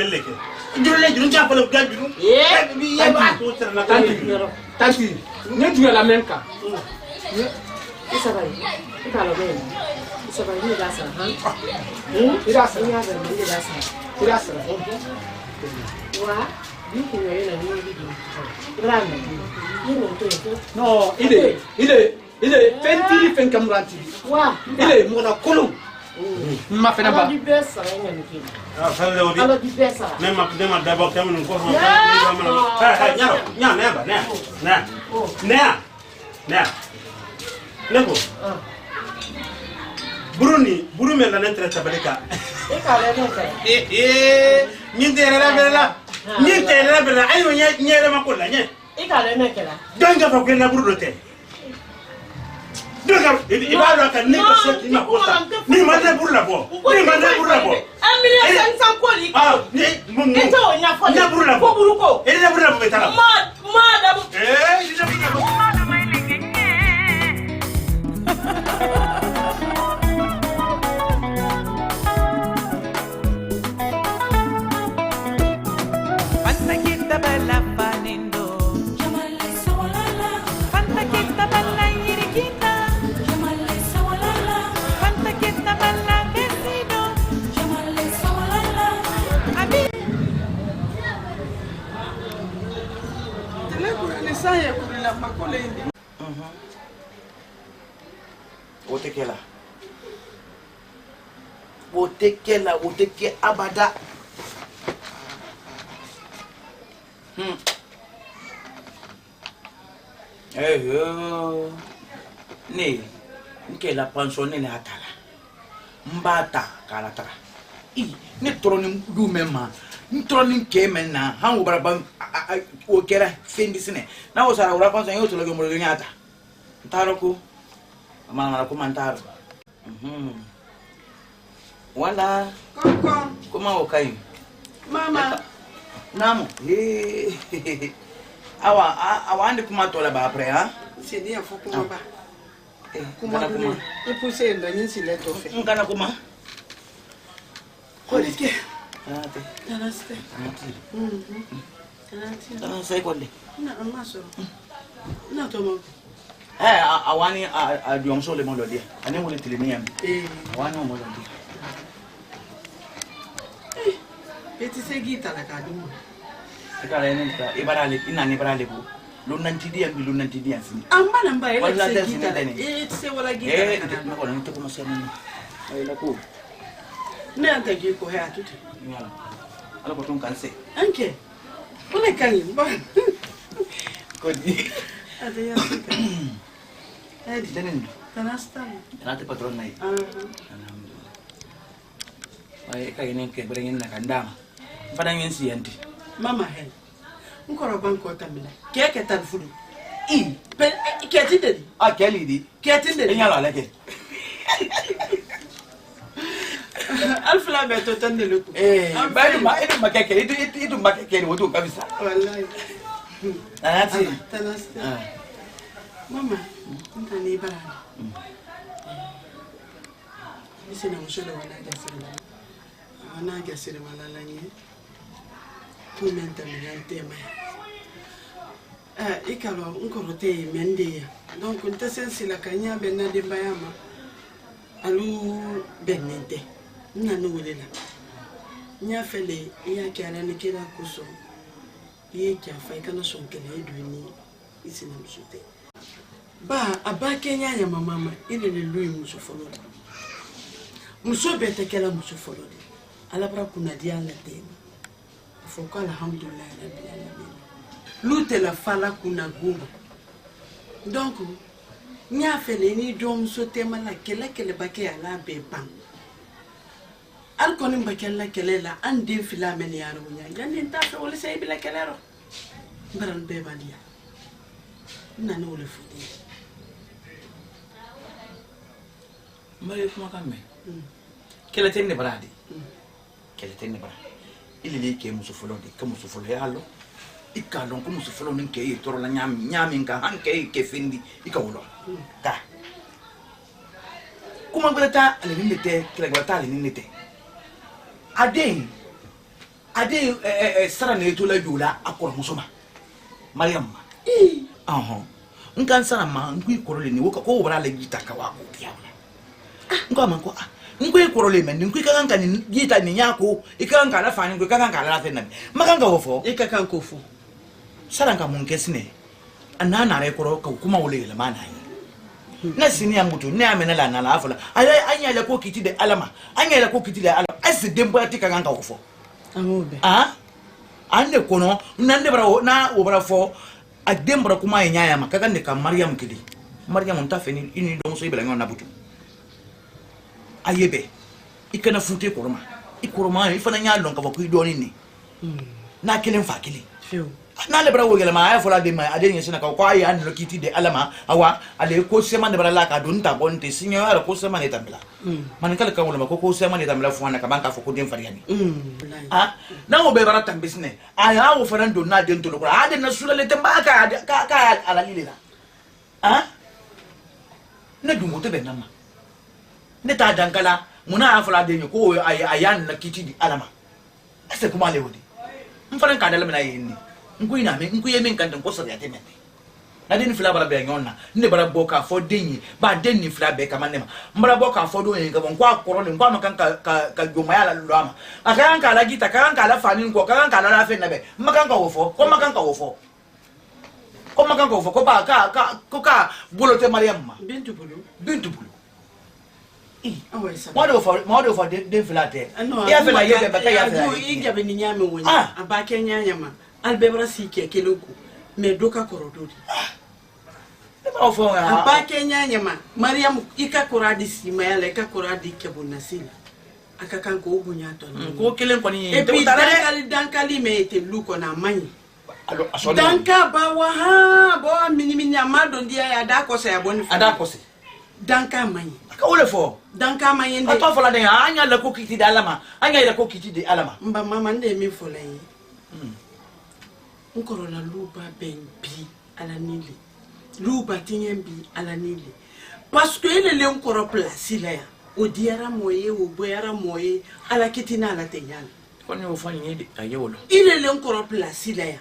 le ke jule jule ja pala ga jule bi ya ba to tara na tanti ne tu la même cas ça va ita lo ben ça va ni da sa han ira sa ya da ni da sa ira sa wa ni ki yo na ni bi grande ni no to non il est fenti fen kamranti wa il est mona kolo ma fena ba du best ça nga ni ki fa le odi alors du best ça nema d'abord kam non ko Neko. Buru me la nentre tabaleka. E ka le no kai. Nyinte la bela. Nyinte la bela. Ayo nyere makola nye. E ka le me kela. Donga fa kwenda buru dote. Donga ibalo ka ni ko seki na kota. Ni mande buru la bo. Ni mande buru la bo. 1,500,000 koli. Ah, ni mumu. Eto nya fo. Nya buru la bo. Buru ko. Ele la buru la bo betala. Ma da bu. Ele la buru la bo. Oteke abada. Ne, nke la pension ne atala. Mbata kala tara. Ne troni du mema. Ntroni ke mena, han obraba o kera fendi sine. Na o sara ora pension yo tolo mo nyata. Ntaroko. Mama ko mantaro. Wala. Comment au caillou? Mama. Namo. Awa ande kuma tola ba après hein? C'est dit faut kuma ba. Kuma kuma. Et pousser ndo nyinsi le to fe. Ngana kuma. Ko dike. Ate. Tanaste. Tana sai kolle. Na amaso. Na to mo. Awani a diomso le mondo dia. Ane mo le tilemi yam. Awani mo lo dia. Beti segita la kadumo. Sekala nenta ibarale inani ibarale bu. Lunanti dia bi lunanti dia sini. Amba namba ele Wala segita. desi Se wala gita. Na ko nito ko masana ni. Ay la ko. Ne anta gi ko ha tutu. Ngala. Ala ko ton kanse. Anke. One kanyi ba. Ko di. Ade ya sika. Edi tenen. Tanasta. Tanate patron nai. Alhamdulillah. Ay kay nen ke berengin na kandama. Padang yen siyanti. Mama he. Nkoro banko tamila. Keke tan fudu. Pe keti dedi. Keli di. Keti dedi. Nyalo alake. Alfla beto tan de luku. Bado makeke itu makeke ni watu kabisa. Wallahi. Tanati. Tanasta. Mama, ntani barani. Isi na msholo wana gasiri malala nye. Tumenta milante ma. Ikalo nkorote mende. Donc ntasensi la kanya benna de bayama. Alu benente. Nanu wulela. Nya fele ya kyala ni kira kuso. Ye kya fa kana sonkele edwini isi na msute. Ba abake nya ya mama ile le lui muso folo. Muso bete kala muso folo. Ala bra kuna dia la tena. Foko alhamdulillah rabbil alamin. Lute la fala kuna guma. Donc nya fele ni dom so tema la kele bake ala be pam. Al konim bakella kele la ande fila men yaro nya. Yande ta fe wala say bila kelero. Baran be badia. Nana wala fudi. Mbale fuma kamme. Kele tenne baradi. Kele tenne baradi. Ili li ke muso folo de, ke muso folo yalo. Ika lon ko muso folo nin ke yi toro la nyami nka han ke fendi ika wolo. Ta. Kuma belata ale ni te, kele belata ale ni te. ade sara ne to la jola akoro musoma Mariam nkan sara ma ngui korole ni woka ko wala le gita ka wa ko biya ngwa man ko ngui korole men ngui ka kan ni gita ni nyako ikan ka la fani ngui ka kan ka la fenna makan ka wofo ikakan ko fu sara ka mun kesne anana re koro ka kuma wole le mana na sini ya mutu ne amena la na la afala anya le ko kiti de alama anya le ko kiti de alama asi dembo atika kan ka wofo amobe ande kono nande bara na obara fo adembra kuma nyaya makaka ne ka Mariam kidi Mariam nta feni ini don so ibela ngona butu ayebe ikana funte koroma ikoroma ifana nya lon ka ba ku idoni ni na kilen fa kili na le bara wo gele ma ay fola de ma ade nyesina ka ko ay an lo kiti de alama awa ale ko sema de bara la ka don ta bonte sinyo ala ko sema ne tambla man kala ka wala ko sema ne tambla fu na ka banka fo ko dem fariani na o be bara tambisne aya wo faran do na den to lo ade na sula le tamba ka ala lile na na dungo te benama ne ta dankala muna afala de ko ayan na kiti di alama ase kuma le wodi mfaran ka dala mena yini nkuina me nkuye men kan ko sori ate men na den fila bara be nyonna ne bara boka fo denyi ba den ni fila be kama nema mbara boka fo do yin ka bon kwa koro ni kwa makan ka joma ya la lama akan ka la gita kan ka la fani ko kan ka la fe na be makan ka wofo ko makan ka wofo ko ba ka bolote Mariam ma bintu bulu Mado for den fila te ya fila ye be bata ya fila iga be ni nyame wonya abake nyanya ma albebra sike keloko me doka korododi abake nyanya ma Mariam ika koradi sima yale ika koradi kebonasila akakan ko obunya to ko kelen ko ni e pi dankali me ete luko na mani danka ba wa bo minimi amado ndia ya dakosa ya boni adakose danka mani ka ole fo danka mani ende ato fola de anya la ko kiti de alama anya la ko kiti de alama mba mama nde mi fola yi nkoro la luba benbi ala nili luba tinyembi ala nili parce que ele le nkoro place la ya o diara moye o boyara moye ala kitina ala tenyana koni o fani ni de ayewolo ile le nkoro place la ya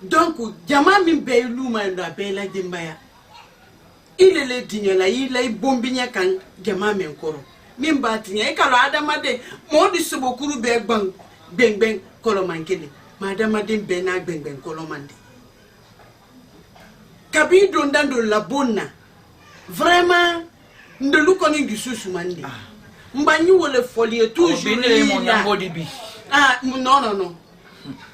donc jama min be luma ndo abela dimbaya ile le dinyola ile bombinya kan jama men koro min ba tinya e kala adama de modi subokuru be beng kolo mankele madama de be na beng kolo mande kabi dondando la bonna vraiment ndelu koni gisusu mande mbanyi wole folie toujours non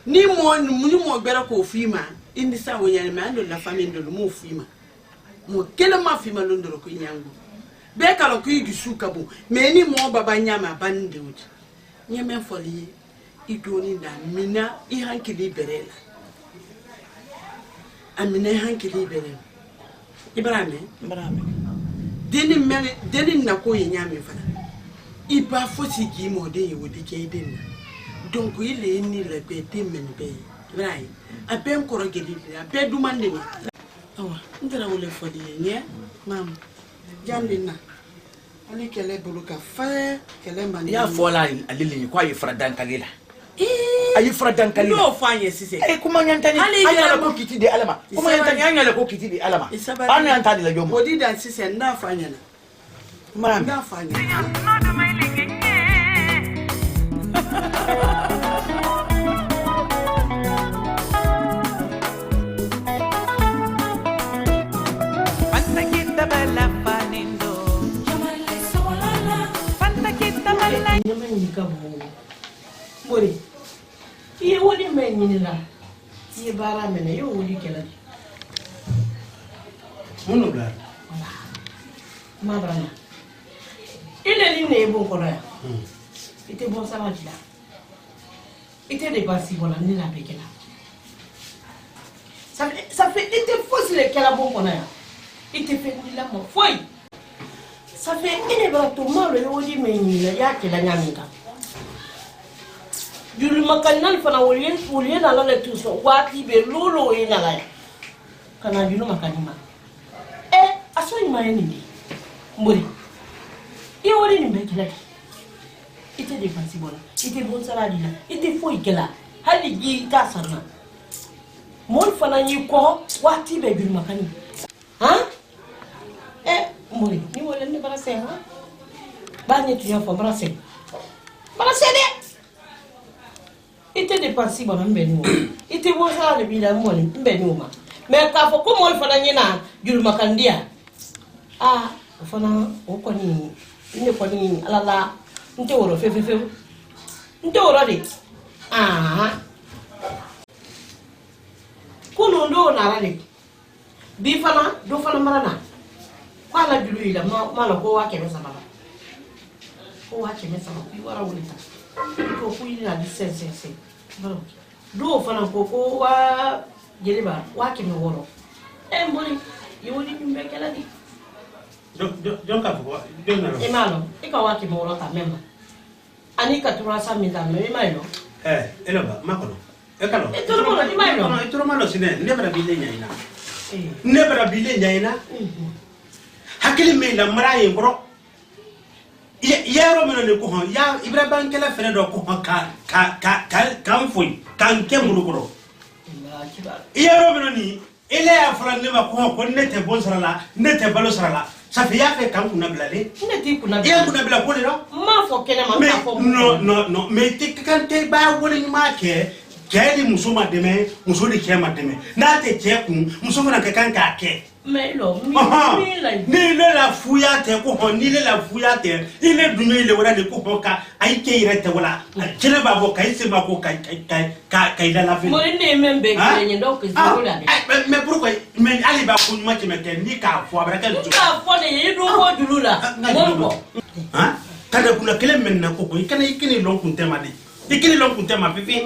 ni mo bera ko fima indi sa wonyane ma ando la famille ndo mo fima mo kele ma fima londo ko nyangu be kala ko yigi suka bu me ni mo baba nyama bande wuti nyame folie idoni na mina I hankili berela amina hankili berela ibrahim deni na ko nyame fana iba fosi gi mo de yodi ke den donc il est ni le pété men be right a ben koro geli a be du mande ni awa ndara wole fodi nye mam jamdina ali kele buluka fa kele mani ya fola alili ni kwa yifra dankalila ayi fra dankalila no fanye sise kuma nyantani anya la ko kiti de alama kuma nyantani anya la ko kiti de alama anya nyantani la jomo bodi dan sise nda fanya na mara nda fanya Mori, iye wodi menyi la, iye bara mene yo wodi kela. Mono bla. Ma bara. Ile ni ne bon kola. Ite bon sama dila. Ite de basi bola ni la pekela. Ça fait ite fausse le kela bon kola. Ite fait ni la mo foi. Ça fait ile bara to ma le wodi menyi la ya kela nyaminga. Julu makanal fana woliye na la tuso wati be lolo ina la kana julu makanima aso ima ni ndi mburi e wori ni be kila ite dépense bona ite bon salade la ite foi kala hali gi ta sana mon fana yi ko wati be bil makani ha mori ni wala ni bara se ha ba ni tu yo fo bara se de ite dépense bona mbeni wo ite bon salade bi la mo ni mbeni wo ma mais ka fo ko mon fana ni na bil makandia fana o ko ni alala nte woro fefe nte woro de kuno ndo na rale bi fana do fana marana kwala bilu ila mala ko wa keme sama bi wara wulita ko ku ila di sense baro do fana ko wa jeliba wa keme woro mboni yodi mbe kala di donc ka fo donc na imalo ika wa keme woro ta memba ani ka turasa minta me imalo elaba makono ekalo etoro malo sine nebra bile nyaina hakili me la maraye bro yaro meno ne ko hon ya ibrahim kala fere do ko hon kan foi kan kemuru bro yaro meno ni ile ya fulan ne ma ko nete bon sarala nete balo sarala ça fait ya fait kan kuna blale nete kuna bla ko le ma fo kene ma fo non mais te kan te ba wole ni ma ke jadi muso ma deme muso de ke ma deme na te ke kun muso fana ka kan ka ke mais lo mi ni le la fuya te ko hon ni le la fuya te ile dunyo ile wala de ko ka ai ke ire te wala kile ba bo kai se ma ko kai la fin mo ne membe ke ni donc wala mais pourquoi mais ali ba ko ma ke me ke ni ka fo abra ka du ka fo ne yi do ko dulula mo kada kuna kile men na ko ikana ikini lon kun tema de ikini lon kun tema pipi